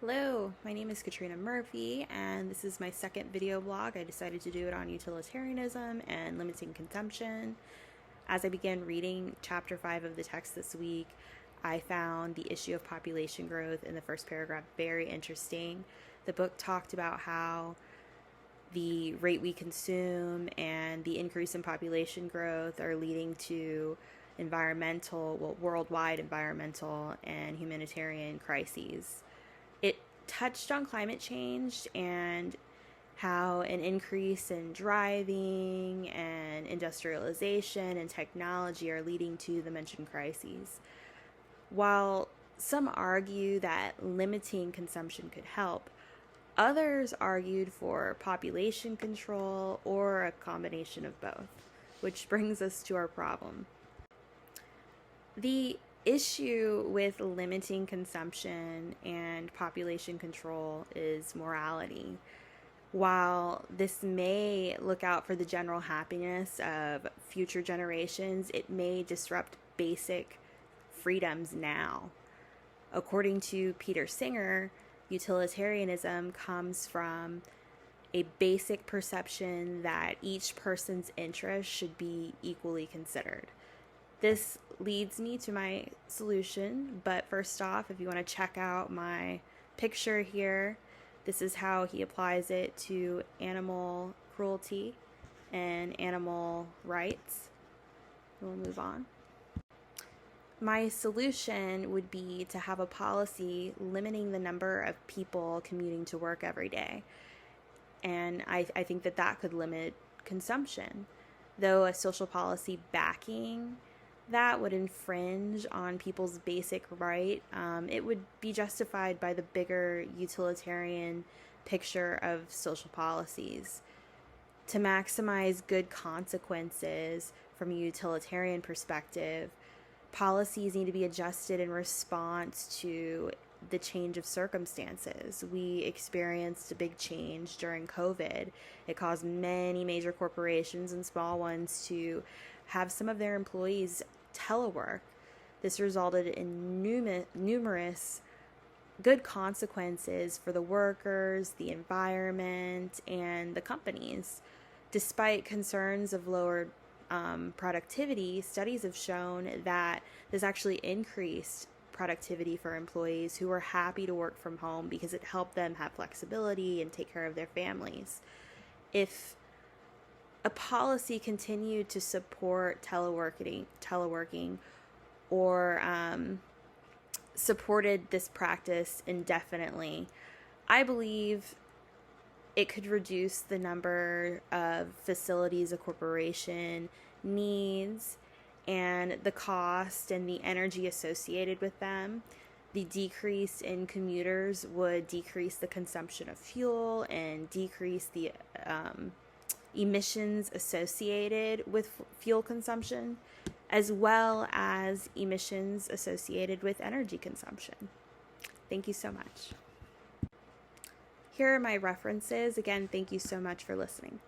Hello, my name is Katrina Murphy, and this is my second video blog. I decided to do it on utilitarianism and limiting consumption. As I began reading chapter 5 of the text this week, I found the issue of population growth in the first paragraph very interesting. The book talked about how the rate we consume and the increase in population growth are leading to worldwide environmental and humanitarian crises. It touched on climate change and how an increase in driving and industrialization and technology are leading to the mentioned crises. While some argue that limiting consumption could help, others argued for population control or a combination of both, which brings us to our problem. The issue with limiting consumption and population control is morality. While this may look out for the general happiness of future generations, it may disrupt basic freedoms now. According to Peter Singer, utilitarianism comes from a basic perception that each person's interests should be equally considered. This leads me to my solution, but first off, if you want to check out my picture here, this is how he applies it to animal cruelty and animal rights. We'll move on. My solution would be to have a policy limiting the number of people commuting to work every day. And I think that could limit consumption. Though a social policy backing that would infringe on people's basic right, it would be justified by the bigger utilitarian picture of social policies. To maximize good consequences from a utilitarian perspective, policies need to be adjusted in response to the change of circumstances. We experienced a big change during COVID. It caused many major corporations and small ones to have some of their employees telework. This resulted in numerous good consequences for the workers, the environment, and the companies. Despite concerns of lower productivity, studies have shown that this actually increased productivity for employees who were happy to work from home because it helped them have flexibility and take care of their families. If a policy continued to support teleworking or supported this practice indefinitely, I believe it could reduce the number of facilities a corporation needs and the cost and the energy associated with them. The decrease in commuters would decrease the consumption of fuel and decrease the emissions associated with fuel consumption, as well as emissions associated with energy consumption. Thank you so much. Here are my references. Again, thank you so much for listening.